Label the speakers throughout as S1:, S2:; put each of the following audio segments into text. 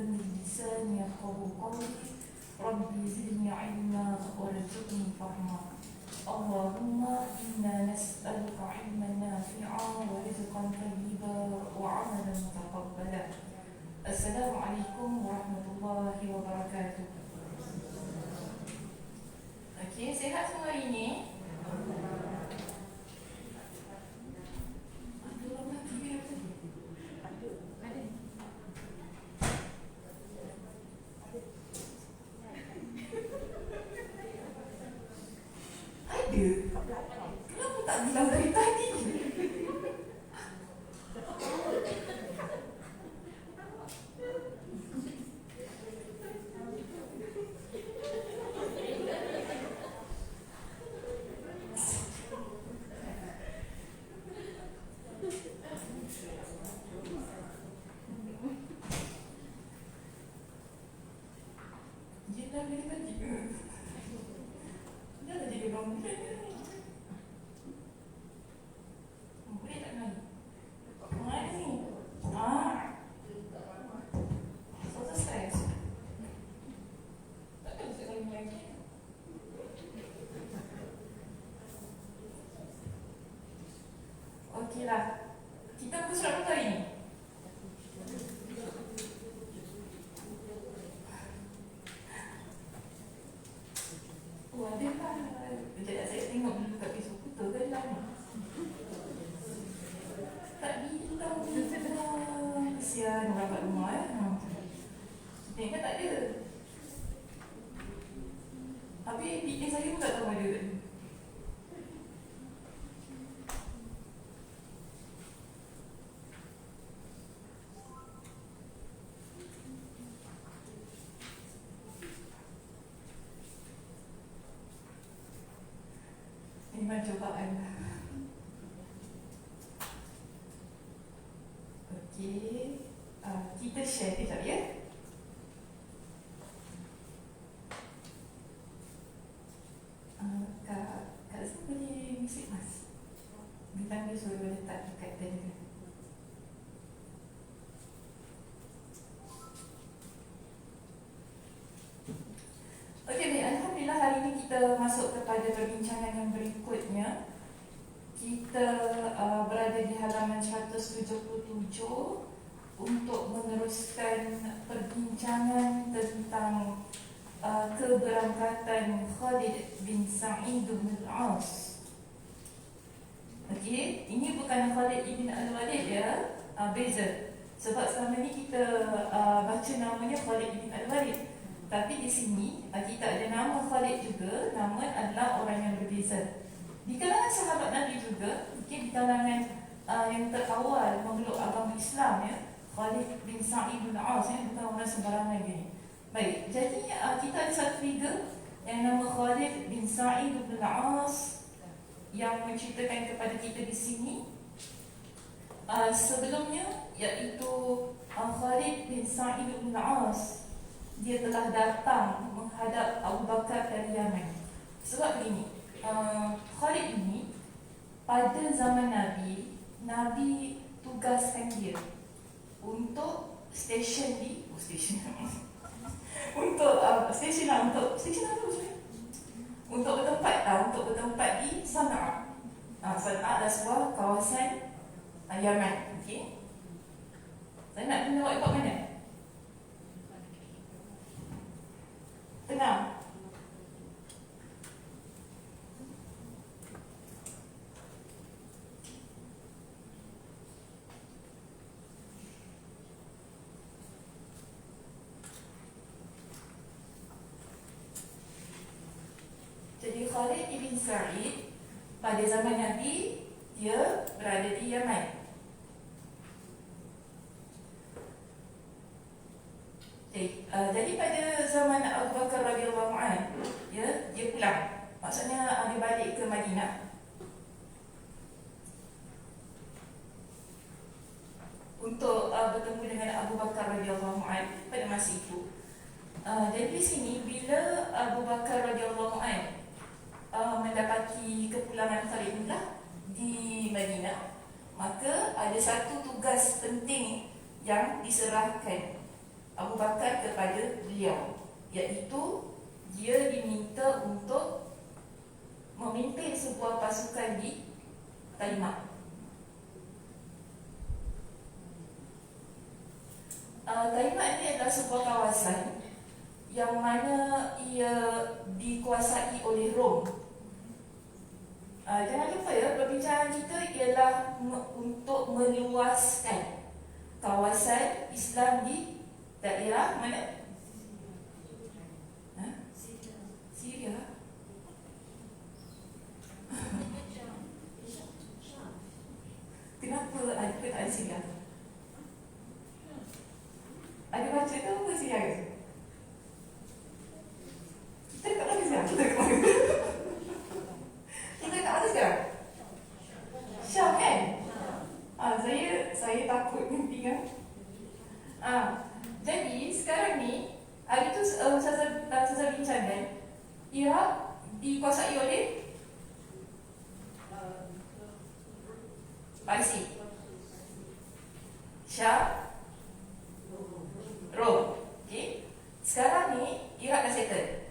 S1: بلسان يفقهوا قولي ربي زدني علما وارزقني فهما اللهم إنا نسألك علما نافعا ورزقا طيبا وعملا متقبلا. Assalamualaikum warahmatullahi wabarakatuh. Okey, sihat semua hari ni? Kenapa tak bilang dari tadi? Yelah, dari tadi ke? Dah tadi dia bangun. Boleh tak naik? Mana ni? So stres. Takkan saya kali lagi. Okeylah. Kita buka surat apa hari ni? Oh, ada lah. Sekejap saya tengok dulu kat Facebook. Betul ke lama? Tak bilang. Kesian orang kat rumah Tengok kan tak ada. Habis PA saya pun tak tahu ada. Memang cobaan. Okey, kita share kejap ya. Kak Zul boleh music mas? Bintang dia suruh letak dekat Telegram. Okey, baik. Alhamdulillah hari ini kita masuk kepada perbincangan yang berikutnya. Kita berada di halaman 177 untuk meneruskan perbincangan tentang keberangkatan Khalid bin Sa'id bin Al-As. Okey, ini bukan Khalid bin Al-Walid ya, beza. Sebab selama ni kita baca namanya Khalid bin Al-Walid. Tapi di sini kita ada nama Khalid juga, namun adalah orang yang berbeza. Di kalangan sahabat Nabi juga, di kalangan yang terawal memeluk agama Islam ya, Khalid bin Sa'id bin Al-As bukan orang sembarangan ni. Baik, jadi kita ada satu figure yang nama Khalid bin Sa'id bin Al-As yang menceritakan kepada kita di sini. Sebelumnya iaitu Khalid bin Sa'id bin Al-As, dia telah datang menghadap Abu Bakar dari Yaman. Sebab begini, Khalid ini pada zaman Nabi, Nabi tugaskan dia untuk stesen di untuk bertempat di Sana'a. Sana'a adalah sebuah kawasan Yaman. Okey. Saya nak kena buat mana? Tengah. Jadi Khalid bin Sa'id pada zaman Nabi, dia berada di Yaman. Jadi pada zaman Abu Bakar radhiyallahu anhu, dia pulang. Maksudnya dia balik ke Madinah untuk bertemu dengan Abu Bakar radhiyallahu anhu pada masa itu. Jadi di sini bila Abu Bakar radhiyallahu anhu mendapati kepulangan Khalid di Madinah, maka ada satu tugas penting yang diserahkan Abu Bakar kepada beliau, iaitu dia diminta untuk memimpin sebuah pasukan di Taimak. Taimak ini adalah sebuah kawasan yang mana ia dikuasai oleh Rom. Jangan lupa ya, perbincangan kita ialah untuk meluaskan kawasan Islam di daerah mana? Syria. Kenapa ada tak ada Syria? Ada baca tu apa Syria ke? Kita dekat mana sekarang? Kita dekat mana sekarang? Syam kan? Saya takut mimpi kan? Jadi sekarang ni hari tu saya bincangkan Iraq dikuasai oleh Parsi, Syam, Rom. Okay. Sekarang ni Iraq dah settle.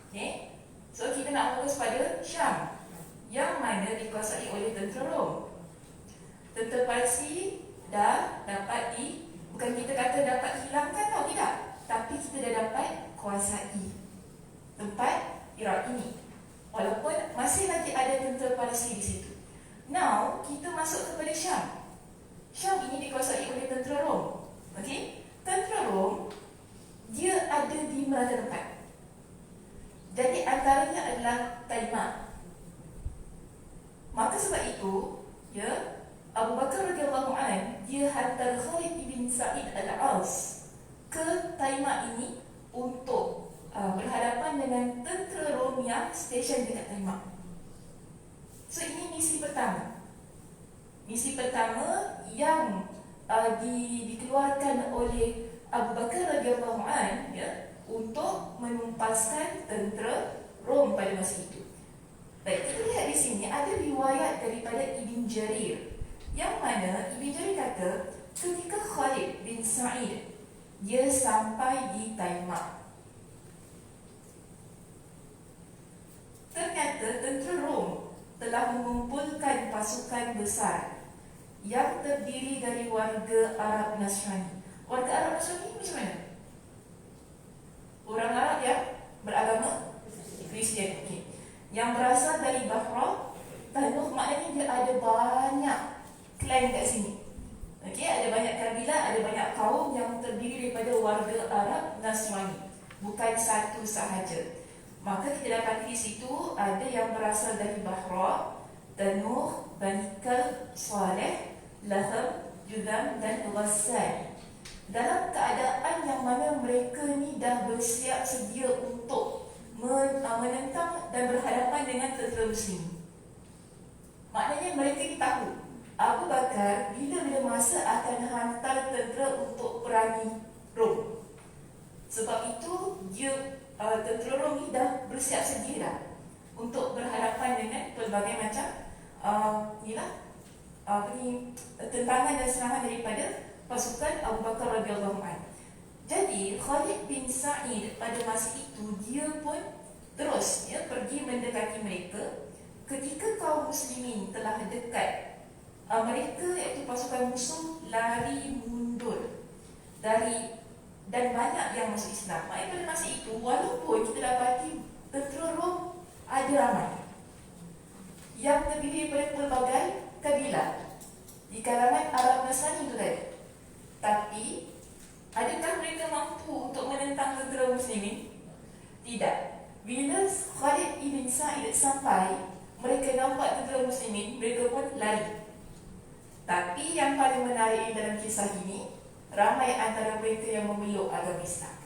S1: Okay. So kita nak fokus pada Syam, yang mana dikuasai oleh tentera Rom. Tentera Parsi dah dapat bukan kita kata dapat hilangkan tau, tidak. Tapi kita dah dapat kuasai tempat Iraq ini. Walaupun masih lagi ada tentera Parsi di situ. Now, kita masuk kepada Syam. Syam ini dikuasai oleh tentera Rom. Okey? Tentera Rom, dia ada di merata tempat. Jadi antaranya adalah Taimak. Maka sebab itu, ya, Abu Bakar radhiyallahu anhu dia hantar Khalid bin Sa'id al-As ke Taimak ini untuk berhadapan dengan tentera Rom yang stesen dekat Taimak. So ini misi pertama. Misi pertama yang dikeluarkan oleh Abu Bakar radhiyallahu anhu, ya, untuk menumpaskan tentera Rom pada masa itu. Baik, kita lihat di sini ada riwayat daripada Ibn Jarir, yang mana Ibn Jarir kata ketika Khalid bin Sa'id dia sampai di Taimak, ternyata tentera Rom telah mengumpulkan pasukan besar yang terdiri dari warga Arab Nasrani. Warga Arab Nasrani macam mana? Orang Arab yang beragama Kristian, okay, yang berasal dari Bahra, Tanuh, maknanya dia ada banyak klan kat sini. Okay, ada banyak kabilah, ada banyak kaum yang terdiri daripada warga Arab Nasrani, bukan satu sahaja. Maka kita dapat di situ ada yang berasal dari Bahra, Tanuh, Bani Kalb, Saleh, Lahab, Judam dan Ghassan. Dalam keadaan yang mana mereka ni dah bersiap sedia untuk menentang dan berhadapan dengan tentera Muslim. Maknanya mereka ni tahu Abu Bakar bila-bila masa akan hantar tentera untuk perangi Rom. Sebab itu dia tentera Rom ni dah bersiap sedia dah untuk berhadapan dengan pelbagai macam tentangan dan serangan daripada pasukan Abu Bakar radhiyallahu anhu. Jadi Khalid bin Sa'id pada masa itu dia pun terus pergi mendekati mereka. Ketika kaum muslimin telah dekat, mereka iaitu pasukan musuh lari mundur dan banyak yang masuk Islam. Pada masa itu, walaupun kita dapati tentera Rom ada ramai yang terdiri daripada pelbagai kabilah di kalangan Arab Nasrani itu tadi, tapi adakah mereka mampu untuk menentang tentera Muslimin? Tidak. Bila Khalid bin Sa'id sampai, mereka nampak tentera Muslimin, mereka pun lari. Tapi yang paling menarik dalam kisah ini, ramai antara mereka yang memeluk agama Islam.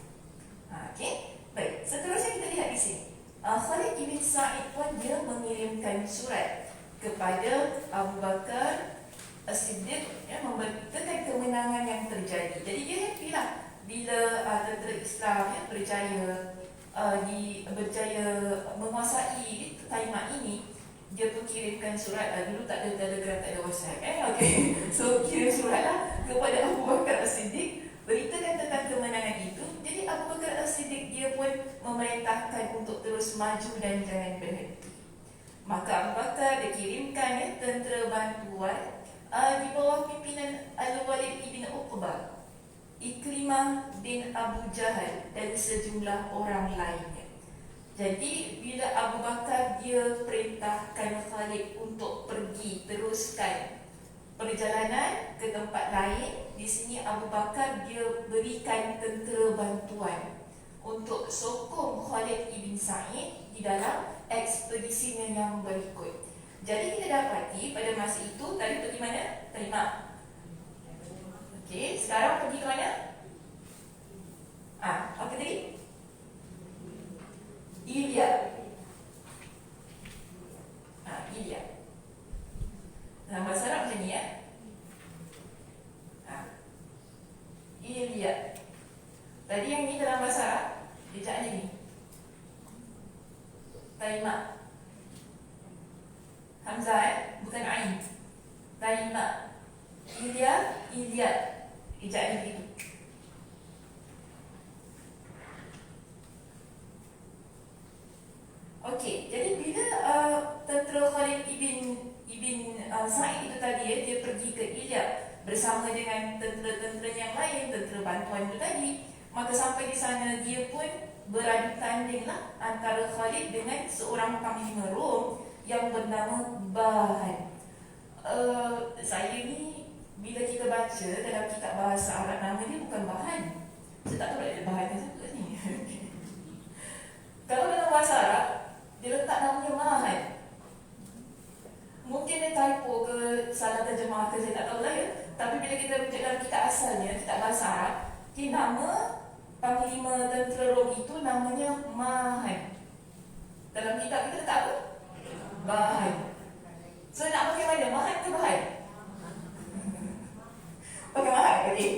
S1: Okey, baik. Seterusnya kita lihat di sini. Khalid bin Sa'id pun dia mengirimkan surat kepada Abu Bakar As-Siddiq, memberitakan kemenangan yang terjadi. Jadi dia happy lah bila tentera Islam berjaya menguasai Taimak ini. Dia pun kirimkan surat, dulu tak ada Telegram, tak ada WhatsApp, okay. So kirim surat lah kepada Abu Bakar As-Siddiq untuk terus maju dan jangan berhenti. Maka Abu Bakar dikirimkan tentera bantuan di bawah pimpinan Al-Walid ibn Uqbah, Ikrimah bin Abu Jahal dan sejumlah orang lainnya. Jadi bila Abu Bakar dia perintahkan Khalid untuk pergi teruskan perjalanan ke tempat lain, di sini Abu Bakar dia berikan tentera bantuan untuk sokong Khalid ibn Sa'id di dalam ekspedisinya yang berikut. Jadi kita dapati pada masa itu tadi pergi mana? Taimah. Okey, sekarang pergi ke mana? Apa tadi? Ilya. Ilya. Dalam bahasa Arab macam ni ya. Ilya. Tadi yang ni dalam bahasa Arab ejaannya ni. Taimah. Hamzah bukan ain. Taimah. Ilya, Ilya. Ejaannya begitu. Okey, jadi bila tentera Khalid ibn Sa'id itu tadi dia pergi ke Ilya bersama dengan tentera-tentera yang lain, tentera bantuan itu tadi, maka sampai di sana dia pun beradu tandinglah antara Khalid dengan seorang panglima Rom yang bernama Bahan. Saya ni bila kita baca dalam kitab bahasa Arab, nama dia bukan Bahan. Saya tak tahu ada Bahan yang sebut ni. Kalau dalam bahasa Arab dia letak namanya Mahan. Mungkin dia typo ke salah terjemah ke, saya tak tahu lah ya. Tapi bila kita rujuk dalam kitab asalnya, kitab bahasa Arab, nama panglima tentera Rom itu namanya Mahan. Dalam kitab kita letak apa? Bahan. So nak pakai mana? Mahan ke Bahan? Pakai Mahan, okey.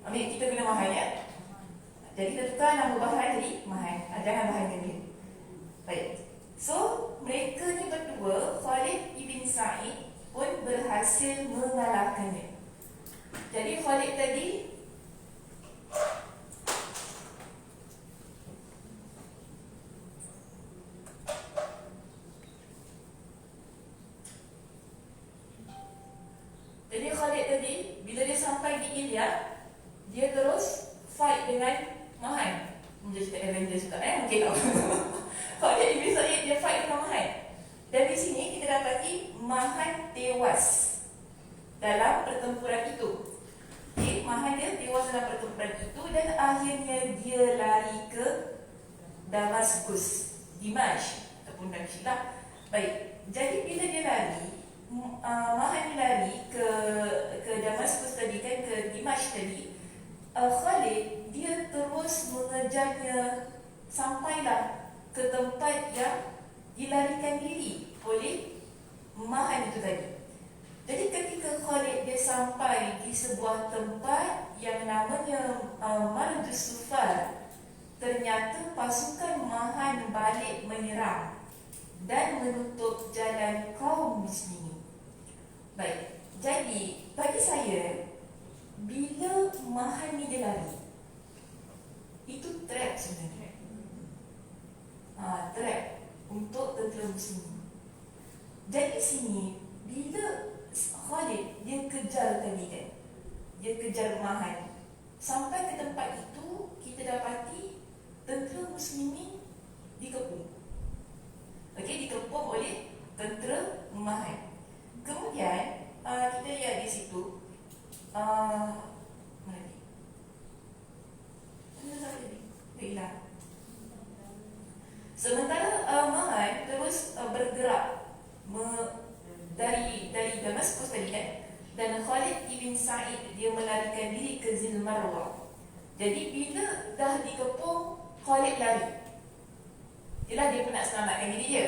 S1: Ambil kita guna Mahan ya. Jadi kita tukar nama Bahan jadi Mahan. Jangan Bahan kan dia. Baik. So mereka ni berdua, Khalid ibn Sa'id pun berhasil mengalahkannya. Jadi Khalid tadi bila dia sampai di Ilya, dia terus fight dengan Mahan. Menjadi cakap Avengers juga mungkin tak. Khalid ibn Sa'id dia fight dengan Mahan. Dan di sini kita dapati Mahan tewas dalam pertempuran itu. Okay, Mahan dia tewas dalam pertempuran itu dan akhirnya dia lari ke Damaskus, Dimash ataupun Damsyik. Baik, jadi bila dia lari, Mahan lari ke Damaskus tadi kan, ke Dimash tadi, Khalid dia terus mengejarnya sampailah ke tempat yang dilarikan diri oleh Mahan itu tadi. Jadi ketika Khalid dia sampai di sebuah tempat yang namanya Marjus Sufar, ternyata pasukan Mahan balik menyerang dan menutup jalan kaum muslimin. Baik, jadi bagi saya, bila Mahan ni dia lari, itu trap sebenarnya. Trap untuk tentera muslimin. Jadi sini, bila Khalid dia kejar tadi kan, dia kejar Mahan, sampai ke tempat itu, kita dapati tentera muslimin dikepung. Okey, dikepung oleh tentera Mahan. Kemudian kita lihat di situ, mana ni? Mana sampai tadi? Dah hilang. Sementara Mahan terus bergerak dari Damaskus tadi kan, dan Khalid ibn Sa'id dia melarikan diri ke Zil Marwah. Jadi bila dah dikepung, Khalid lari. Yalah, dia pun nak selamatkan diri dia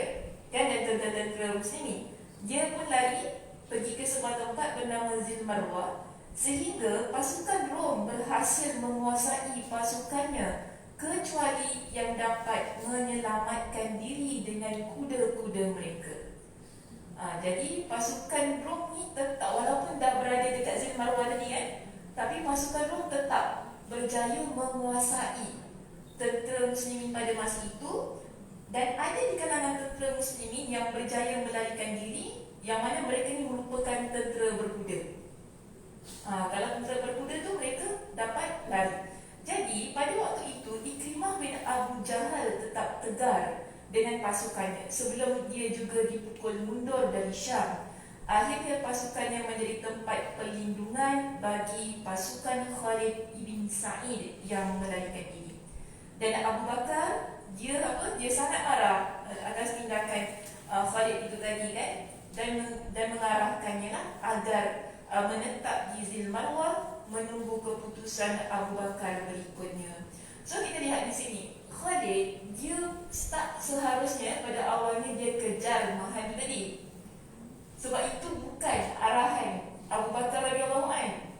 S1: kan, dan tentera muslimin. Dia pun lari pergi ke sebuah tempat bernama Zil Marwah, sehingga pasukan Rom berhasil menguasai pasukannya kecuali yang dapat menyelamatkan diri dengan kuda-kuda mereka. Jadi pasukan Rom ni tetap, walaupun dah berada dekat Zil Marwah tadi kan, tapi pasukan Rom tetap berjaya menguasai tentera muslimin pada masa itu Dan ada di kalangan tentera muslimin yang berjaya melarikan diri, yang mana mereka ini merupakan tentera berkuda. Kalau tentera berkuda tu mereka dapat lari. Jadi pada waktu itu Ikrimah bin Abu Jahal tetap tegar dengan pasukannya sebelum dia juga dipukul mundur dari Syam. Akhirnya pasukannya menjadi tempat perlindungan bagi pasukan Khalid ibn Sa'id yang melarikan diri. Dan Abu Bakar dia sangat marah atas tindakan Khalid itu tadi kan, dan mengarahkannya lah agar menetap di Zil Marwah menunggu keputusan Abu Bakar berikutnya. So kita lihat di sini, Khalid dia tak seharusnya pada awalnya dia kejar Mahal tadi. Sebab itu bukan arahan Abu Bakar radhiyallahu anhu.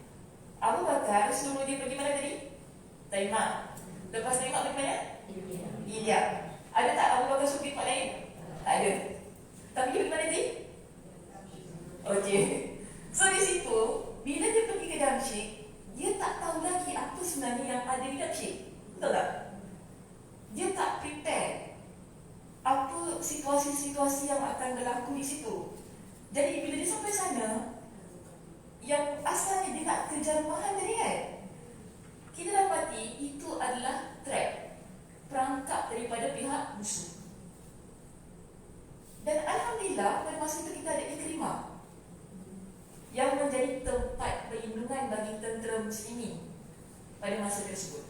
S1: Abu Bakar suruh dia pergi mana tadi? Taimah. Lepas Taimah pergi mana? Iya. Ada tak Abu Bakar suruh pergi tempat lain? Tak ada. Tapi dia pergi mana tadi? Okey. So di situ, bila dia pergi ke Damsyik, dia tak tahu lagi apa sebenarnya yang ada di Damsyik. Betul tak? Dia tak prepare apa situasi-situasi yang akan berlaku di situ. Jadi bila dia sampai sana, yang asalnya dia nak kejar Mahal tadi kan, kita dapati itu adalah trap, perangkap daripada pihak musuh. Dan Alhamdulillah pada masa itu kita ada Ikrimah yang menjadi tempat perlindungan bagi tentera muslimin pada masa tersebut.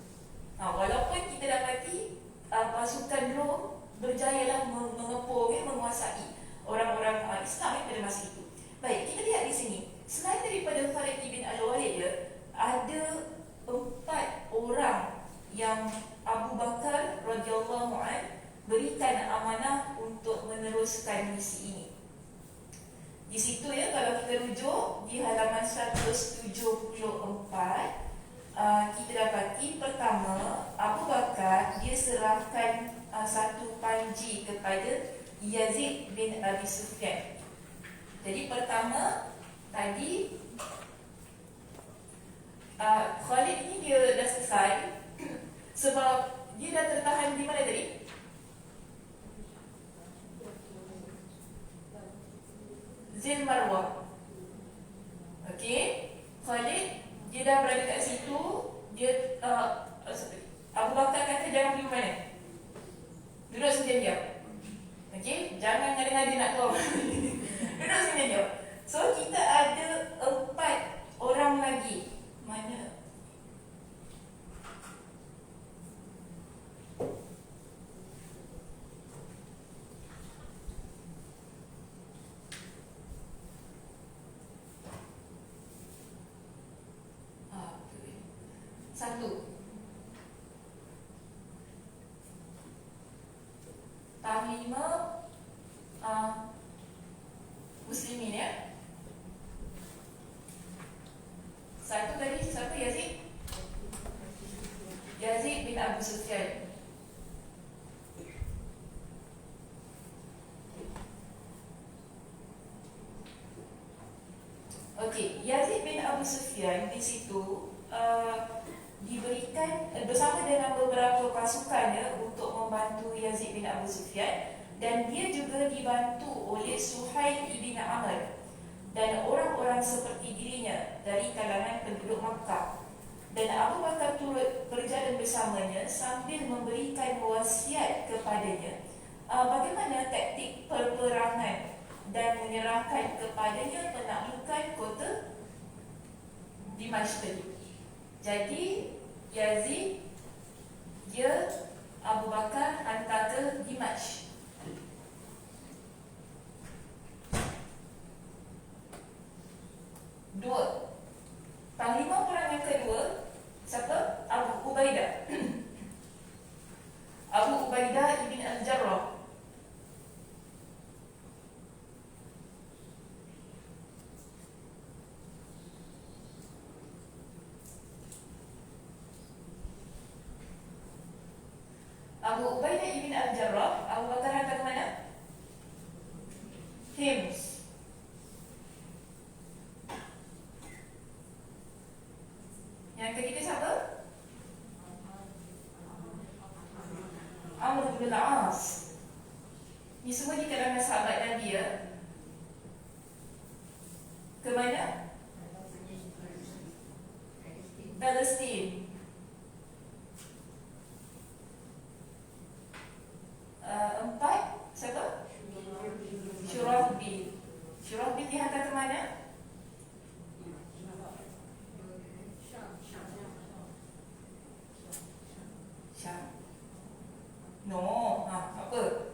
S1: Walaupun kita dapati pasukan Rom berjayalah mengepung, menguasai orang-orang Islam pada masa itu. Baik, kita lihat di sini. Selain daripada Khalid ibn Al-Walid, ada 4 orang yang Abu Bakar radhiyallahu anhu berikan amanah untuk meneruskan misi ini. Di situ ya, kalau kita rujuk di halaman 174, kita dapati pertama Abu Bakar dia serahkan satu panji kepada Yazid bin Abi Sufyan. Jadi pertama tadi Khalid ni dia dah selesai sebab dia dah tertahan di mana tadi? Zil Marwah. Okey, Khalid dia dah berada kat situ. Dia Abu Bakar kata jangan pergi mana? Duduk sini diam. Okey, jangan ngada-ngada nak keluar. Duduk sini diam. So kita ada 4 orang lagi. Mana? Satu, Panglima Muslimin ya. Satu tadi siapa? Yazid bin Abu Sufyan. Okey, Yazid bin Abu Sufyan di situ diberikan bersama dengan beberapa pasukannya untuk membantu Yazid bin Abu Sufyan, dan dia juga dibantu oleh Suhail ibn Amr dan orang-orang seperti dirinya dari kalangan penduduk Makkah. Dan Abu Bakar turut berjalan bersamanya sambil memberikan wasiat kepadanya bagaimana taktik peperangan dan menyerahkan kepadanya penaklukan kota Dimashq. Jadi Yazid dia Abu Bakar hantar ke Dimashq. Dua, panglima perang yang kedua siapa? Abu Ubaidah. Abu Ubaidah ibn Al-Jarrah. Abu Ubaidah ibn Al-Jarrah, Abu Bakar hantar ke mana? Hims. Yang ketiga siapa? Amr bin Al-As. Ini semua di kalangan sahabat Nabi ya. Ke mana? Palestin. Empat, siapa? Syurahbil. Syurahbil dihantar ke mana? Syam. No, apa?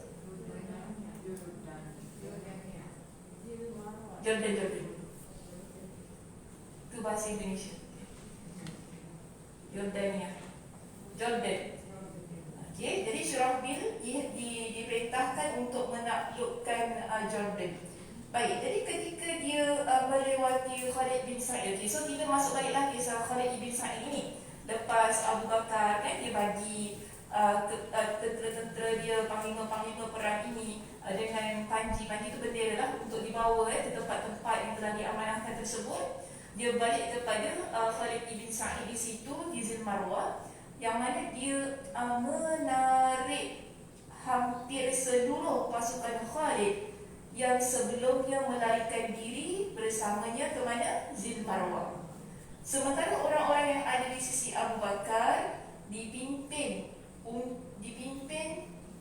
S1: Jordan. Itu bahasa Indonesia. Jordania. Jordan. Okey, jadi Syurahbil diperintahkan untuk menaklukkan Jordan. Baik, jadi ketika dia melewati Khalid bin Sa'id, okay, so kita masuk baliklah kisah Khalid bin Sa'id ini. Lepas Abu Bakar kan dia bagi tentera-tentera dia, panglima-panglima perang ini dengan panji itu bendera lah untuk dibawa ke tempat-tempat yang telah diamanahkan tersebut. Dia balik kepada Khalid bin Sa'id di situ di Zil Marwah, yang mana dia menarik hampir seluruh pasukan Khalid yang sebelumnya melarikan diri bersamanya ke mana? Zil Marwah. Sementara orang-orang yang ada di sisi Abu Bakar dipimpin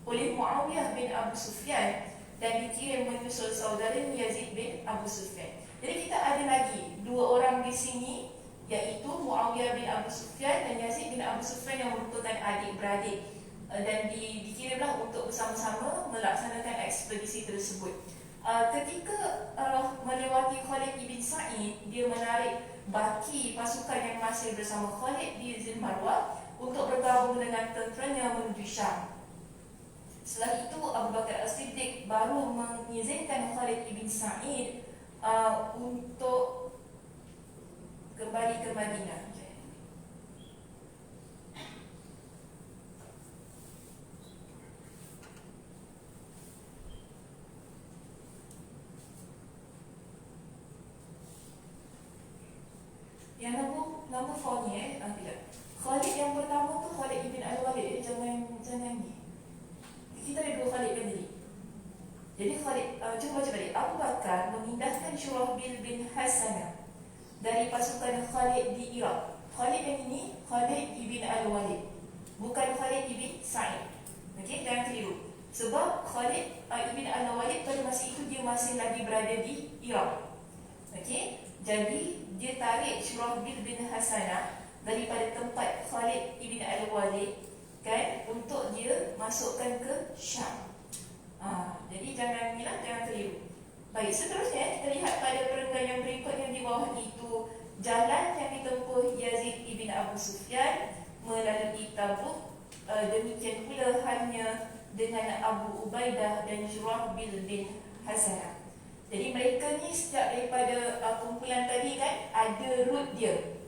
S1: oleh Muawiyah bin Abu Sufyan dan dikirim menyusul saudaranya Yazid bin Abu Sufyan. Jadi kita ada lagi dua orang di sini, iaitu Muawiyah bin Abu Sufyan dan Yazid bin Abu Sufyan yang merupakan adik-beradik, dan dikirimlah untuk bersama-sama melaksanakan ekspedisi tersebut. Ketika melewati Khalid bin Sa'id, dia menarik baki pasukan yang masih bersama Khalid di Zil Marwah untuk bergabung dengan tenteranya menuju Syam. Setelah itu Abu Bakar As-Siddiq baru mengizinkan Khalid bin Sa'id untuk kembali ke Madinah. Yang nombor 4 ni tidak. Khalid yang pertama tu Khalid ibn Al-Walid. Jangan ni. Kita ada dua Khalid kan tadi. Jadi Khalid, cuba baca balik. Abu Bakar memindahkan Syurahbil bin Hasanah dari pasukan Khalid di Iraq. Khalid yang ini Khalid ibn Al-Walid, bukan Khalid ibn Sa'id. Okey, jangan keliru. Sebab Khalid ibn Al-Walid pada masa itu dia masih lagi berada di Iraq. Okey, jadi dia tarik Syurahbil bin Hasanah daripada tempat Khalid ibn Al-Walid kan, untuk dia masukkan ke Syam. Jadi jangan keliru. Baik, seterusnya kita lihat pada perenggan yang berikutnya di bawah itu, jalan yang ditempuh Yazid ibn Abu Sufyan melalui Tabuk. Demikian pula halnya dengan Abu Ubaidah dan Syurahbil bin Hasanah. Jadi mereka ni setiap daripada kumpulan tadi kan ada route dia.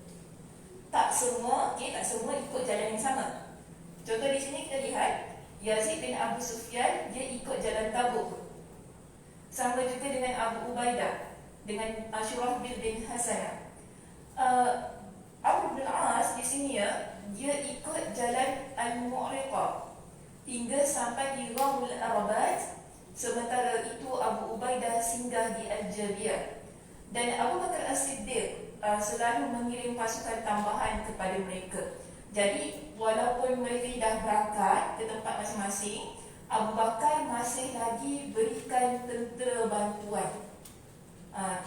S1: Tak semua ikut jalan yang sama. Contoh di sini kita lihat Yazid bin Abu Sufyan dia ikut jalan Tabuk. Sama juga dengan Abu Ubaidah, dengan Syurahbil bin Hasanah. Abu bin As di sini ya, dia ikut jalan Al-Mu'riqah hingga sampai di Ramul Arabat. Sementara itu Abu Ubaidah singgah di Al-Jabiyah. Dan Abu Bakar As-Siddiq selalu mengirim pasukan tambahan kepada mereka. Jadi walaupun mereka dah berangkat ke tempat masing-masing, Abu Bakar masih lagi berikan tentera bantuan.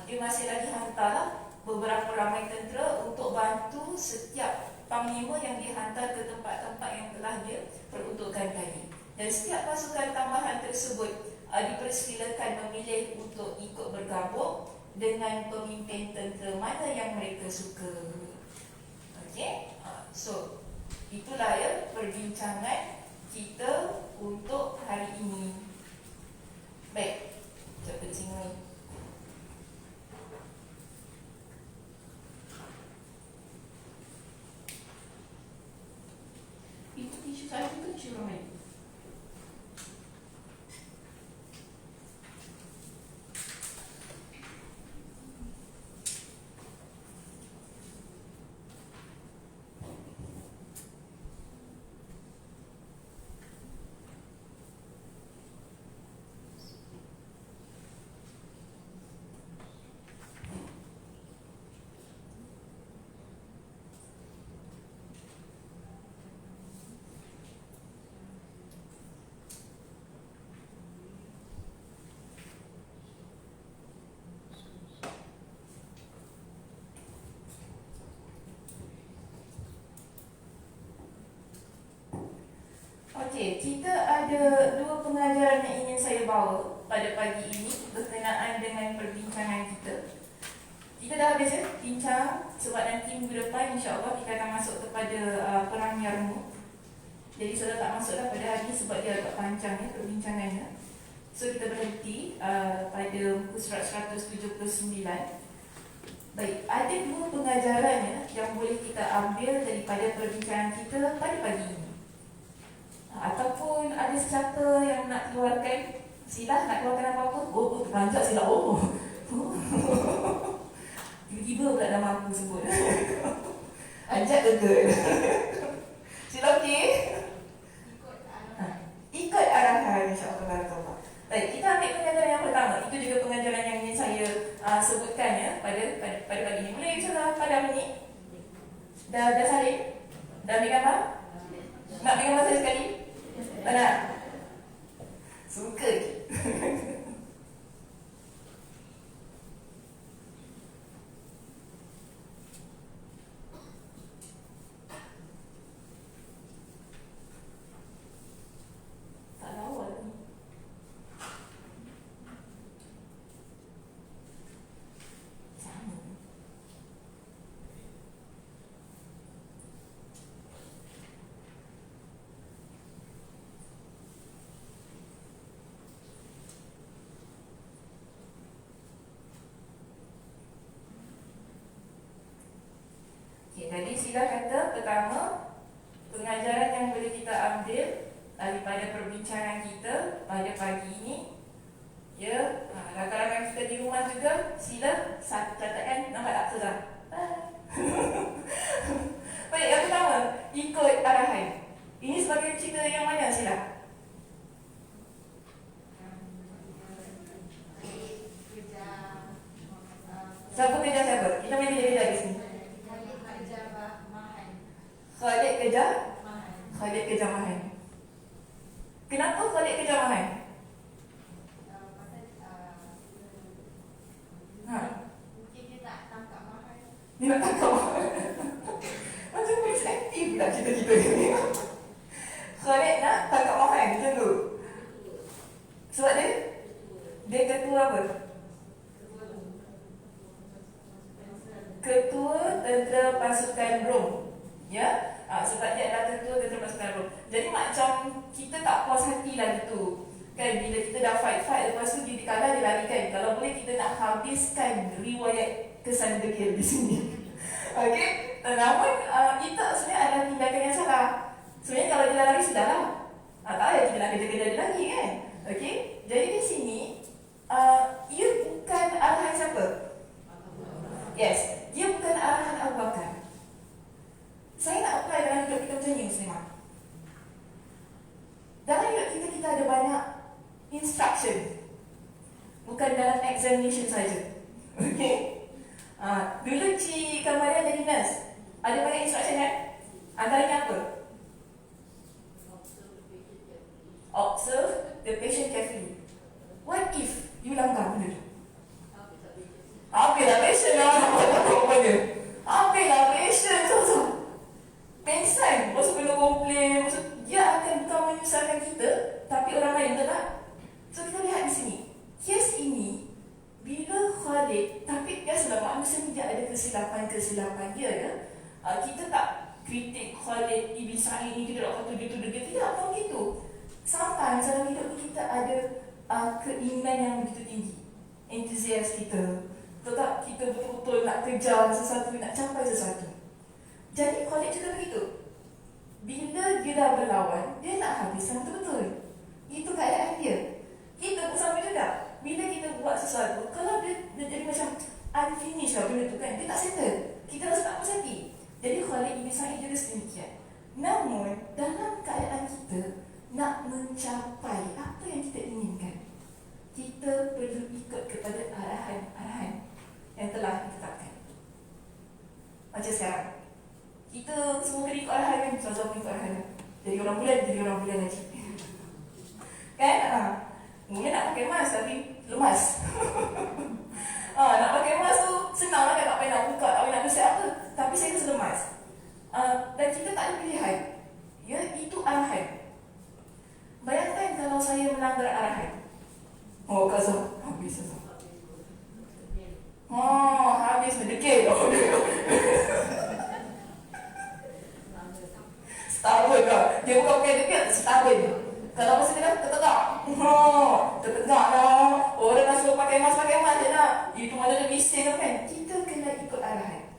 S1: Dia masih lagi hantar beberapa ramai tentera untuk bantu setiap panglima yang dihantar ke tempat-tempat yang telah dia peruntukkan tadi. Dan setiap pasukan tambahan tersebut dipersilakan memilih untuk ikut bergabung dengan pemimpin tentera mana yang mereka suka. Okey, so itulah ya perbincangan kita untuk hari ini. Baik, coba sini. Itu tisu saya ke tisu ramai. bawa pada pagi ini berkenaan dengan perbincangan kita. Kita dah habis bincang sebab nanti minggu depan insya-Allah kita akan masuk kepada perang Yarmouk. Jadi sudah tak masuklah pada hari ini sebab dia agak panjang perbincangannya. So kita berhenti pada muka surat 179. Baik, ada dua pengajaran yang boleh kita ambil daripada perbincangan kita pada pagi ini. Ataupun ada sesiapa yang nak keluarkan, sila nak keluarkan apa-apa? Oh, terpanjat sila. Tiba-tiba pula nama aku sebut. Ajak ke? Sila okey? Ikut arahan insya-Allah. Baik, kita ambil pengajaran yang pertama. Itu juga pengajaran yang ingin saya sebutkan pada pagi ini. Boleh insya-Allah pada ini? Dah salin? Dah ambil gambar? Nak ambil gambar saya sekali? Tak nak? Suka je. Jadi sila kata pertama, pengajaran yang boleh kita ambil daripada perbincangan kita pada pagi ini, rakan-rakan kita di rumah juga, sila satu catatan, nampak tak Ustazah? Baik, yang pertama, ikut arahan. Ini sebagai cerita yang mana sila? Siapa kerja siapa? Kita boleh kerja di sini. Khalid kerja Mahan. Kenapa Khalid kerja Mahan?
S2: Mungkin dia tak tangkap Mahan.
S1: Dia nak tangkap Mahan. Macam polis aktif pula cerita-cerita ni. Khalid nak tangkap Mahan macam tu. Sebab dia ketua apa? Ketua Tentera Pasukan Rom. Ya? Sebab dia adalah ketua Tentera Pasukan Rom. Jadi macam kita tak puas hati lah gitu. Kan bila kita dah fight, lepas tu dia dikalah, dia larikan. Kalau boleh kita nak habiskan riwayat kesan degil di sini. Okey? Namun itu sebenarnya adalah tindakan yang salah. Sebenarnya kalau dia lari sudahlah. Tak payah kita nak kerja-kerja dia lagi kan? Okey? Jadi di sini ia bukan arahan siapa? Yes, dia bukan arahan Abu Bakar. Saya nak apply dalam hidup kita macam ni, Muslimah. Dalam hidup kita ada banyak instruction. Bukan dalam examination saja. Okey? Dulu Cik Kamaria jadi nurse. Ada banyak instruction kan? Antaranya apa? Observe the patient carefully. What if you langgar benda tu? Ambillah patient lah. Ambillah patient tu. Pengsan, maksud kena komplain, maksud dia akan bukan menyusahkan kita, tapi orang lain betul tak? So kita lihat di sini, kes ini bila Khalid, tapi biasalah manusia ni dia ada kesilapan dia ya. Kita tak kritik Khalid Ibn Sa'id ni, kita tak kata dia tu degil, tidak apa begitu. Sometimes dalam hidup ni kita ada keinginan yang begitu tinggi, entusias kita, tetap kita betul-betul nak kejar sesuatu, nak capai sesuatu. Jadi Khalid juga begitu. Bila dia dah berlawan, dia nak habiskan betul-betul. Itu keadaan dia. Kita pun sama juga. Bila kita buat sesuatu, kalau dia jadi macam unfinished lah benda tu kan, dia tak settle. Kita rasa tak puas hati. Jadi Khalid Ibn Sa'id juga sedemikian. Namun dalam keadaan kita nak mencapai apa yang kita inginkan, kita perlu ikut kepada arahan-arahan yang telah ditetapkan. Macam sekarang, kita semua kena ikut arahan kan? Sama-sama ikut arahan. Jadi orang bulan lagi. Kan? Mungkin nak pakai mask tapi lemas. Nak pakai mask tu senang lah kan? Tak payah nak buka, tak payah nak bersih apa. Tapi saya rasa lemas. Dan kita tak ada pilihan. Ya, itu arahan. Bayangkan kalau saya melanggar arahan. Oh, Kazam. Habis Kazam. Oh, habis mendekil. Stubborn lah. Dia bukan pakai dekil, stubborn. Kalau masa dia tertegak. Tertegak lah. Orang nak suruh pakai mask je nak. Itu mana ada bising kan. Kita kena ikut arahan.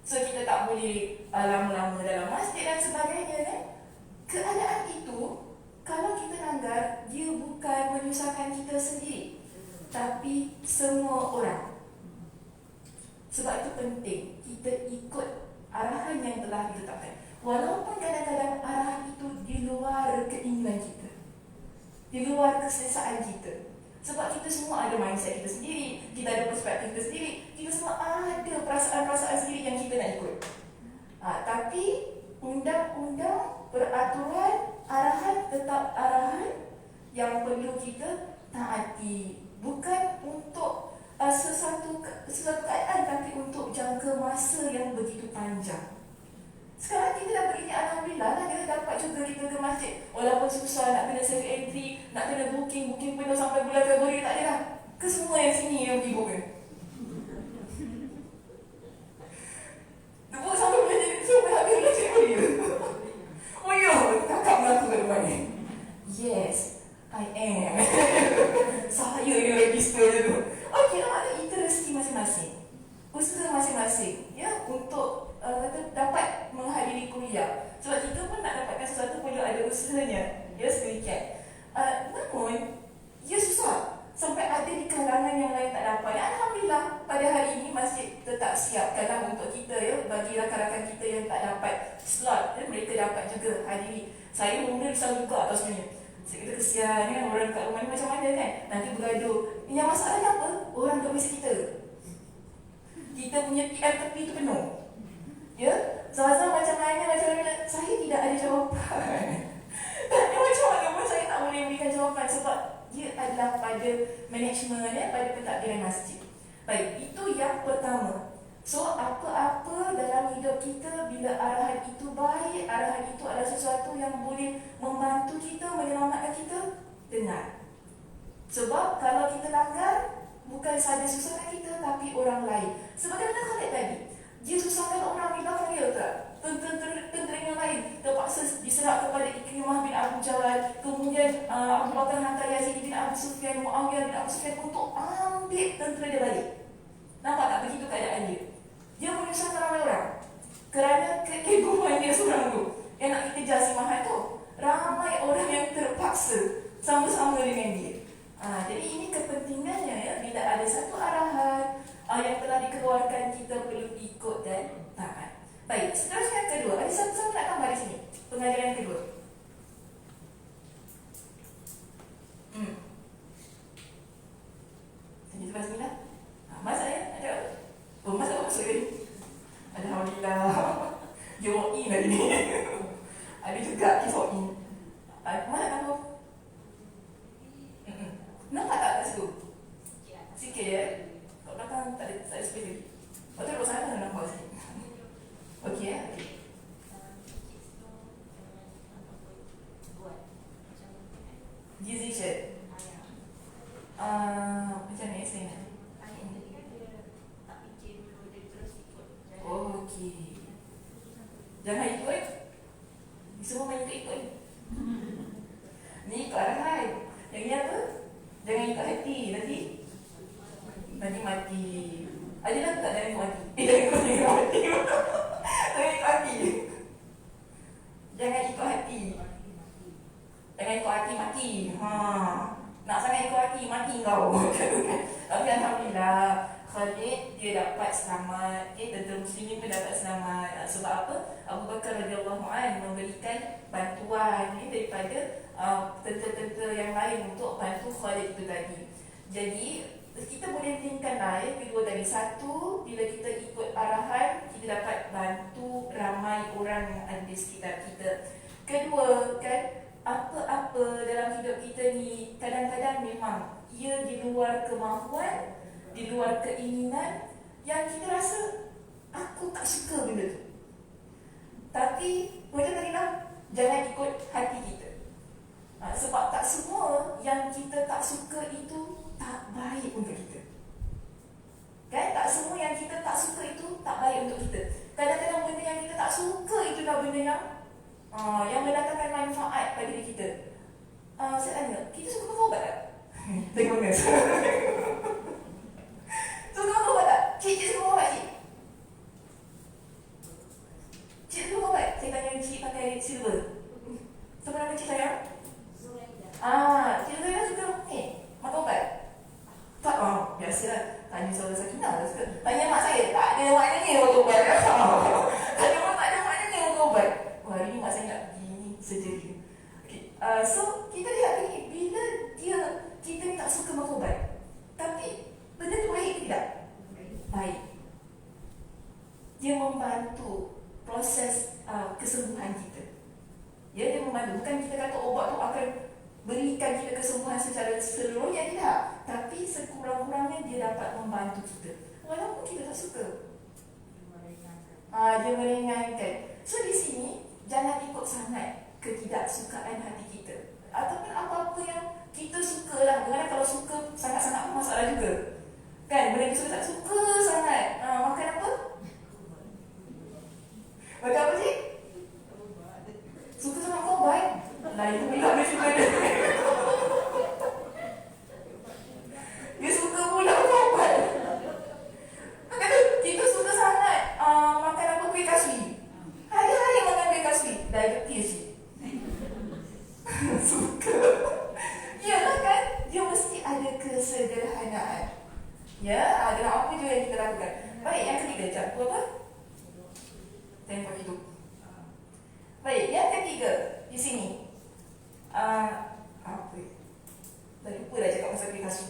S1: So kita tak boleh lama-lama dalam masjid dan sebagainya kan. Keadaan itu, kalau kita langgar, dia bukan menyusahkan kita sendiri, tapi semua orang. Sebab itu penting kita ikut arahan yang telah ditetapkan. Walaupun kadang-kadang arahan itu di luar keinginan kita, di luar keselesaan kita. Sebab kita semua ada mindset kita sendiri, kita ada perspektif kita sendiri, kita semua ada perasaan-perasaan sendiri yang kita nak ikut. Tapi undang-undang, peraturan, arahan tetap arahan yang perlu kita taati. Bukan untuk sesuatu keadaan, tapi untuk jangka masa yang begitu panjang. Sekarang kita dah begini, alhamdulillah lah, kita dapat juga kita ke masjid. Walaupun susah nak kena save entry, nak kena booking penuh sampai bulan Februari, tak ada dah. Ke semua yang sini yang pergi book kan? Book sampai bulan habis bulan Februari. Oh ya, kakak mengaku kat depan ni. Yes, I am. Saya yang register je tu. Okey lah, ada interesti masing-masing, usaha masing-masing, ya, untuk dapat menghadiri kuliah. Sebab kita pun nak dapatkan sesuatu perlu ada usahanya, ya, sedemikian. Namun ia susah sampai ada di kalangan yang lain tak dapat. Alhamdulillah pada hari ini masjid tetap siapkanlah untuk kita, ya, bagi rakan-rakan kita yang tak dapat slot, ya, mereka dapat juga hadiri. Saya mula risau juga atas sebenarnya. Saya kata kesian kan, orang kat rumah ni macam mana kan, nanti bergaduh. Yang masalahnya apa? Orang tak mesti kita punya PM tepi tu penuh, ya. Zaza macam mana, saya tidak ada jawapan. Tanya macam mana pun saya tak boleh berikan jawapan, sebab dia adalah pada management, ya, pada pentadbiran masjid. Baik, itu yang pertama. So, apa-apa dalam hidup kita, bila arahan itu baik, arahan itu adalah sesuatu yang boleh membantu kita, menyelamatkan kita, dengar. Sebab kalau kita langgar, bukan sahaja susahkan kita, tapi orang lain. Sebagaimana Khalid tadi, dia susahkan orang di belakang dia tak? Tentera yang lain terpaksa diserap kepada Ikrimah bin Abu Jahal, kemudian Abu Bakar hantar Yazid bin Abu Sufyan, Muawiyah bin Abu Sufyan untuk ambil tentera dia balik. Nampak tak begitu keadaan dia? Dia menyusahkan ramai orang kerana keegoan dia seorang tu yang nak dikejar si Mahal tu. Ramai orang yang terpaksa sama-sama dengan dia. Jadi ini kepentingannya, ya, bila ada satu arahan yang telah dikeluarkan, kita perlu ikut dan taat. Baik, seterusnya yang kedua. Ada siapa-siapa nak tambah di sini? Pengajaran yang kedua. Sini lepas ni lah. Masak ya? Ada apa? Oh, masak apa maksud tadi? Alhamdulillah. Dia walk in hari ni. Ada juga kisah walk in. Mana kamu? Nampak tak kat situ? Sikit ya? Kat belakang tak ada space lagi. Lepas tu duduk sana nampak sikit. Okey ya? Okay. Decision. Macam mana saya nak? Oh, okey. Jangan ikut. Semua main ikut. Ni ikut arahan. Yang ni apa? Jangan ikut hati. Nanti mati. Ada tak jangan ikut hati? Jangan ikut hati. Jangan ikut hati. Jangan ikut hati. Jangan ikut hati, mati. Nak sangat ikut hati, mati kau. Tapi alhamdulillah, Khalid dia dapat selamat. Tentera muslimin pun dapat selamat. Sebab apa? Abu Bakar radhiyallahu anhu memberikan bantuan daripada tentera-tentera yang lain untuk bantu Khalid itu tadi. Jadi kita boleh linkkanlah, ya, kedua tadi. Satu, bila kita ikut arahan, kita dapat bantu ramai orang yang ada di sekitar kita. Kedua, kan, apa-apa dalam hidup kita ni kadang-kadang memang ia di luar kemahuan, di luar keinginan, yang kita rasa aku tak suka benda tu. Tapi macam tadi lah, jangan ikut hati kita. Sebab tak semua yang kita tak suka itu tak baik untuk kita. Kan? Tak semua yang kita tak suka itu tak baik untuk kita. Kadang-kadang benda yang kita tak suka itu dah benda yang mendatangkan manfaat pada diri kita. Saya tanya, kita suka makan ubat tak? Tengok mana? Suka makan ubat tak? Cik suka makan ubat, cik? Cik suka makan ubat? Saya tanya cik pakai silver. Siapa nama cik saya? Cik saya suka makan ubat? Tak, biasalah. Tanya saudara Sakinah lah suka. Tanya mak saya, tak ada maknanya makan ubat. Tanya mak tak ada maknanya makan ubat. Hari ni mak saya nak begini surgery. So, kita lihat ni, bila kita ni tak suka makan ubat, tapi benda tu baik ke tidak? Baik. Dia membantu proses kesembuhan kita. Dia membantu. Bukan kita kata obat tu akan berikan kita kesembuhan secara seluruhnya, tidak. Tapi sekurang-kurangnya dia dapat membantu kita. Walaupun kita tak suka. Dia meringankan. So di sini, jangan ikut sangat ketidaksukaan hati kita. Ataupun apa-apa yang kita suka lah. Kadang-kadang kalau suka sangat-sangat pun masalah juga. Kan? Benda kita tak suka sangat. Makan apa? Makan apa cik? Suka sangat makan ubat? Lain pula dia suka dia. Dia suka pula makan ubat. Kata, kita suka sangat makan apa? Kuih kaswi. Hari-hari makan kuih kaswi. Diabetes cik. Suka. Yalah kan? Dia mesti ada kesederhanaan. Ya, ada apa je yang kita lakukan. Baik, yang ketiga, jap, apa? Tempoh hidup. Baik, yang ketiga di sini. Apa? Dah lupa dah cakap pasal kuih kaswi.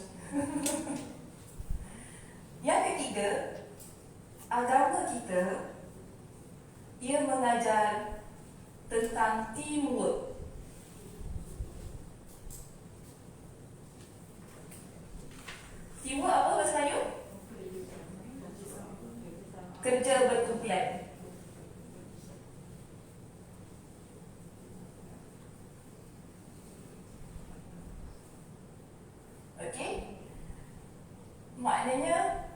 S1: Yang ketiga, agama kita ia mengajar tentang teamwork. Teamwork apa bahasa Melayu? Kerja berkumpulan. Okey? Maknanya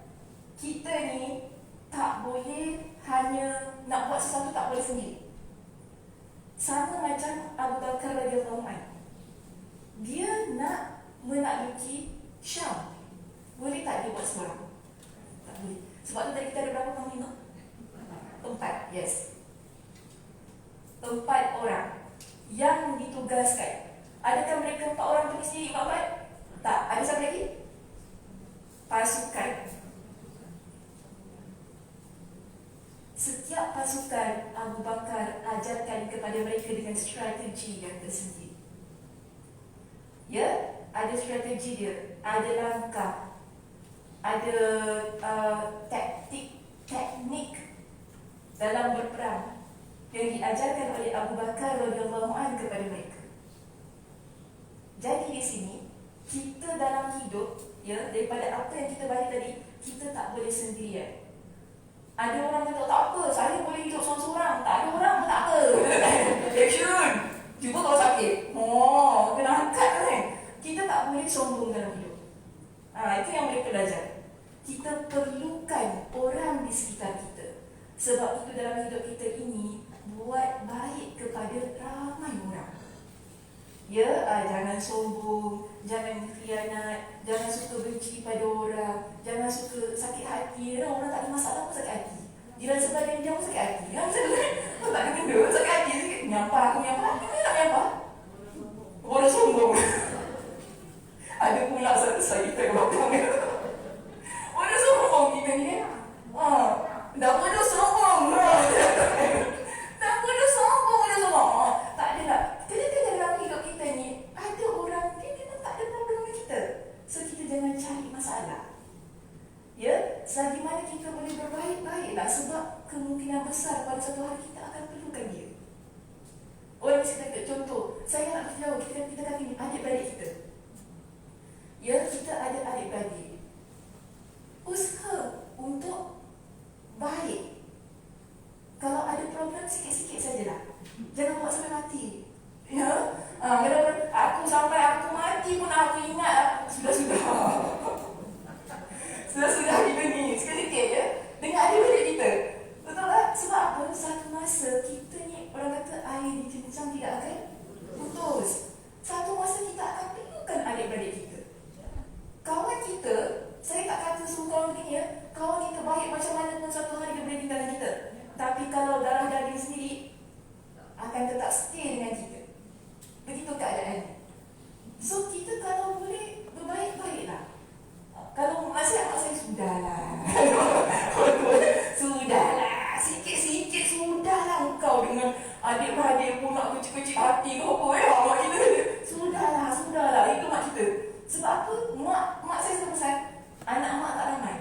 S1: kita ni tak boleh hanya nak buat sesuatu, tak boleh sendiri. Sama macam Abu Bakar radhiyallahu anhu. Dia nak menakluki Syam. Boleh tak dia buat seorang? Tak boleh. Sebab tu tadi kita ada berapa panglima? 4, yes. 4 orang yang ditugaskan. Adakah mereka 4 orang pergi sendiri buat? Tak. Ada siapa lagi? Pasukan. Setiap pasukan Abu Bakar ajarkan kepada mereka dengan strategi yang tersendiri. Ya, ada strategi dia, ada langkah, ada teknik dalam berperang yang diajarkan oleh Abu Bakar radhiyallahu anhu kepada mereka. Jadi di sini kita dalam hidup, ya, daripada apa yang kita bahas tadi, kita tak boleh sendirian. Ada orang kata tak apa, saya boleh hidup seorang-seorang. Tak ada orang pun tak apa. Action. Cuba kalau sakit, kena angkat kan. Kita tak boleh sombong dalam hidup. Itu yang mereka belajar. Kita perlukan orang di sekitar kita. Sebab itu dalam hidup kita ini, buat baik kepada ramai orang. Ya, jangan sombong, jangan khianat, jangan suka benci pada orang, jangan suka sakit hati. Orang tak ada masalah pun sakit hati. Jiran sebelah dia pun sakit hati. Kan tak ada benda, sakit hati sikit. Menyampah aku menyampah, aku nak menyampah. Orang sombong. Ada pula saya kita yang belakang. Orang sombong kita ni. Dah bodoh sombong. Dah bodoh sombong, dah sombong. Tak ada lah. Kadang-kadang dalam hidup kita ni, ada orang dia memang tak ada problem dengan kita. So kita jangan cari masalah. Ya, selagi mana kita boleh berbaik-baiklah, sebab kemungkinan besar pada satu hari kita akan perlukan dia. Orang mesti kata, contoh, saya nak beritahu, kita kata ni, adik-beradik kita. Ya, kita ada adik-beradik. Usaha untuk baik. Kalau ada problem, sikit-sikit sajalah. Jangan buat sampai mati. Ya, kadang-kadang aku sampai aku mati pun aku ingat sudah-sudah. Sudah-sudah kita ni, sikit-sikit je dengan adik-adik kita. Betul tak? Sebab apa? Satu masa kita ni, orang kata air di cincang tidak akan putus. Satu masa kita akan perlukan adik-beradik kita. Kawan kita, saya tak kata semua kawan begini ya, kawan kita baik macam mana pun satu hari dia boleh tinggalkan kita. Tapi kalau darah daging sendiri akan tetap stay dengan kita. Begitu keadaannya. So kita kalau boleh berbaik-baiklah. Kalau mak saya sudahlah. Sudahlah. Sikit-sikit sudahlah engkau dengan adik-beradik pun nak kecil-kecil hati ke apa ya. Mak kita sudahlah. Itu mak kita. Sebab apa? Mak saya sudah pesan, anak mak tak ramai.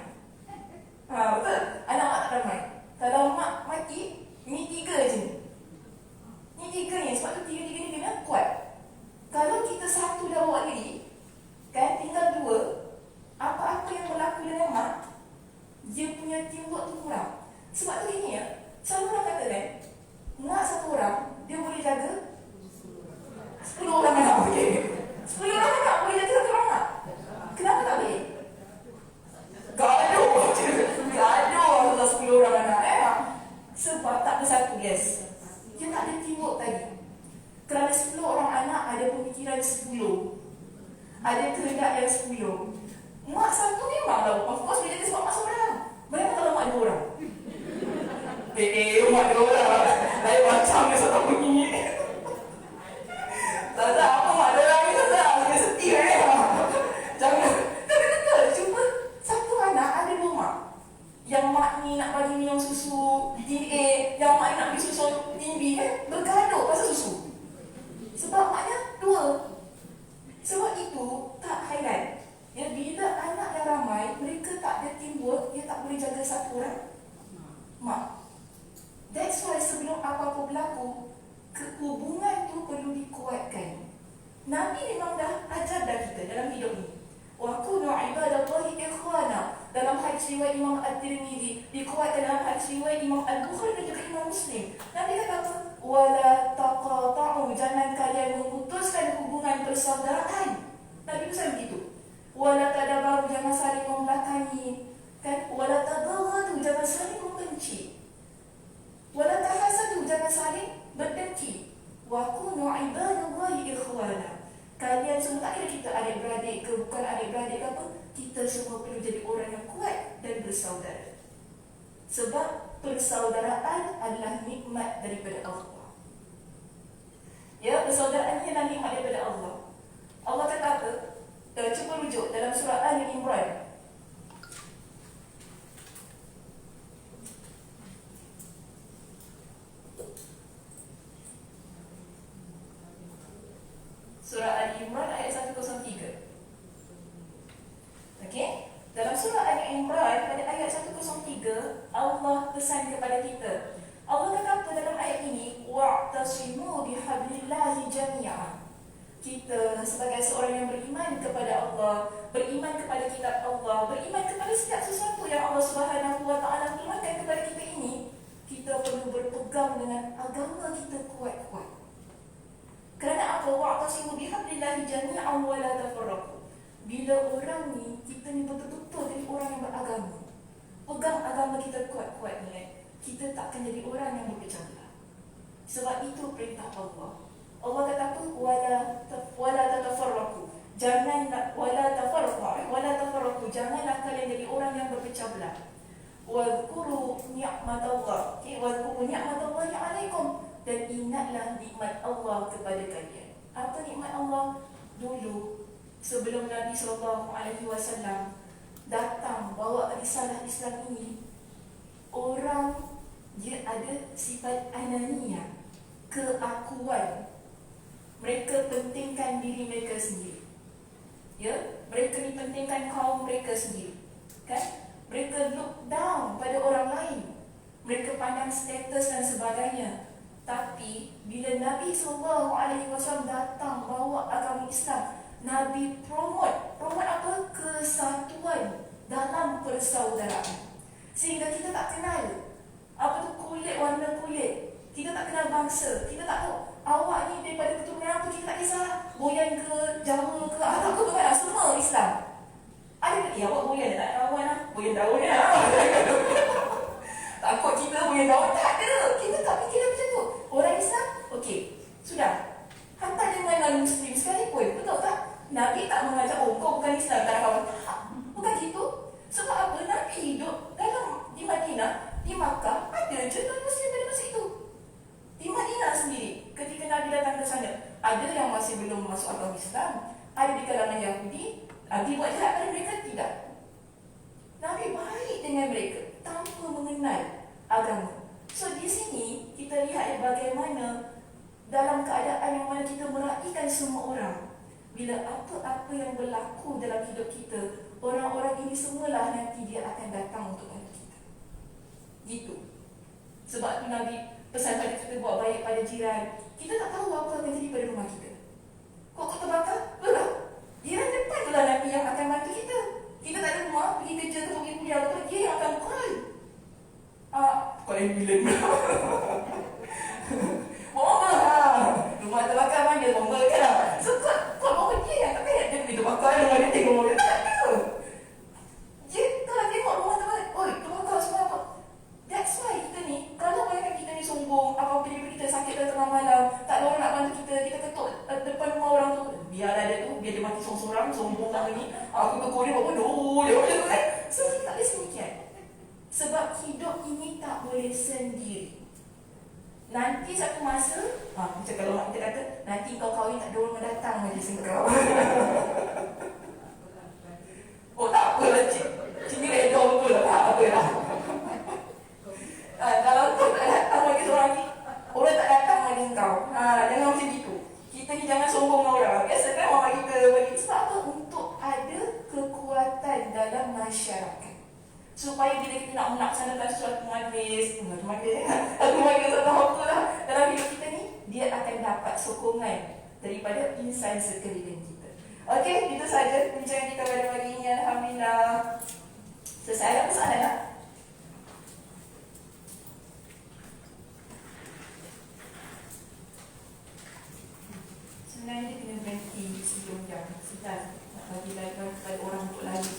S1: Betul? Anak mak tak ramai. Kalau mak mati, ni 3 je. Ni 3 ni. Sebab tu 3 ni kena kuat. Kalau kita satu dah bawa diri, kan, tinggal 2, apa-apa yang berlaku dengan mak, dia punya teamwork tu kurang. Sebab tu gini ya, selalu orang kata kan, mak satu orang, dia boleh jaga 10 orang anak. Okay. 10 orang anak boleh jaga satu orang anak. Kenapa tak boleh? Gaduh kalau 10 orang anak Sebab tak bersatu, guys. Dia tak ada teamwork tadi. Kerana 10 orang anak ada pemikiran 10, ada kehendak yang 10. Mak satu memanglah, of course, bila dia sebab mak seorang. Bayangkan kalau mak 2 orang. Mak 2 orang. Lain macam dia satu bunyi. Tak tahu apa mak 2 orang ni, tak tahu. Dia setia ya. Jangan. Betul. Cuma satu anak ada 2 mak. Yang mak ni nak bagi minum susu tinggi A, yang mak ni nak bagi susu tinggi kan, bergaduh pasal susu. Sebab maknya 2. Sebab itu tak highlight. Ya, bila anak yang ramai, mereka tak ada teamwork, dia tak boleh jaga satu orang mak. That's why sebelum apa-apa berlaku, hubungan tu perlu dikuatkan. Nabi memang dah ajar dah kita dalam hidup ni. Wa kunu ibadallahi ikhwana. Dalam hadis riwayat Imam At-Tirmidzi, dikuatkan dalam hadis riwayat Imam Al-Bukhari dan juga Imam Muslim. Nabi kata apa? Wala taqata'u, jangan kalian memutuskan hubungan persaudaraan. Nabi pesan begitu. Wala tadabaru, jangan saling membelakangi, kan? Wala tabaghadu, jangan saling membenci. Wala tahasadu, jangan saling berdengki. Wa kunu ibadallahi ikhwana. Kalian semua, tak kira kita adik-beradik ke bukan adik-beradik ke apa, kita semua perlu jadi orang yang kuat dan bersaudara. Sebab persaudaraan adalah nikmat daripada Allah. Ya, persaudaraan ini adalah nikmat daripada Allah. Allah kata apa? Cuba rujuk dalam surah Ali Imran. Surah Ali Imran ayat 103. Okey? Dalam surah Ali Imran pada ayat 103, Allah pesan kepada kita. Allah kata apa dalam ayat ini? Wa'tasimu bihablillahi jami'an. Kita sebagai seorang yang beriman kepada Allah, beriman kepada kitab Allah, beriman kepada setiap sesuatu yang Allah Subhanahu wa taala firmankan kepada kita ini, kita perlu berpegang dengan agama kita kuat-kuat. Kerana apa? Wa'tasimu bihablillahi jami'an wa la tafarraqu. Bila orang ni, kita ni betul-betul jadi orang yang beragama, pegang agama kita kuat-kuat ni, kita tak akan jadi orang yang berpecah belah. Sebab itu perintah Allah. Allah kata apa? Wala tatafarraqu. Janganlah wala tafarraqu. Janganlah kalian jadi orang yang berpecah belah. Wadhkuru ni'matallah. Wadhkuru ni'matallahi 'alaikum. Dan ingatlah nikmat Allah kepada kalian. Apa nikmat Allah? Dulu sebelum Nabi SAW datang bawa risalah Islam ini, orang dia ada sifat ananiyah, keakuan. Mereka pentingkan diri mereka sendiri. Ya, mereka ni pentingkan kaum mereka sendiri. Kan? Mereka look down pada orang lain. Mereka pandang status dan sebagainya. Tapi bila Nabi SAW datang bawa agama Islam, Nabi promote apa? Kesatuan dalam persaudaraan. Sehingga kita tak kenal apa tu kulit, warna kulit. Kita tak kenal bangsa. Kita tak tahu awak ni daripada keturunan apa, kita tak kisah. Boyan ke, masuk agama Islam, ada di kalangan Yahudi, dibuat jahat pada mereka, tidak. Nabi baik dengan mereka tanpa mengenal agama. So di sini kita lihat bagaimana dalam keadaan yang mana kita meraihkan semua orang, bila apa-apa yang berlaku dalam hidup kita, orang-orang ini semualah nanti dia akan datang untuk bantu kita. Gitu. Sebab tu Nabi pesan pada kita buat baik pada jiran. Kita tak tahu apa akan jadi pada rumah kita. Kok terbakar? Betul. Jiran depan tu lah nanti yang akan bantu kita. Kita tak ada rumah, pergi kerja atau pergi kuliah, dia yang akan call. Call ambulance. Bomba lah. Rumah terbakar mana? Bomba kan lah. So kau bomba dia yang tak payah. Dia pergi terbakar, rumah dia tengok. Dia tak ada. Dia kalau tengok rumah terbakar, oi terbakar semua apa. That's why kita ni, kalau bayangkan kita ni sombong, apa-apa dia kita sakit dalam tengah malam, tak ada orang nak bantu kita, kita ketuk depan rumah orang tu, biarlah dia tu, biar dia mati sorang-sorang, sombong nama ni, aku tegur dia, buat bodoh, dia macam tu kan. So kita tak boleh semikian. Sebab hidup ini tak boleh sendiri. Nanti satu masa, macam kalau mak kita kata, nanti kau kahwin tak ada orang datang majlis engkau. Oh tak apalah cik, cik ni redha betul lah, tak apalah. Kalau kau tak datang majlis orang ni, orang tak datang majlis engkau. Jangan macam gitu. Kita ni jangan sombong dengan orang. Biasa kan mama kita bagi. Sebab apa? Untuk ada kekuatan dalam masyarakat. Supaya bila kita nak melaksanakan suatu majlis, satu majlis atau apa lah dalam hidup kita ni, dia akan dapat sokongan daripada insan sekeliling kita. Okey, itu saja bincang kita pada pagi ini. Alhamdulillah. Selesai. Ada soalan tak? Sebenarnya kena berhenti sebelum jam 11 nak bagi layan kepada orang untuk lalu.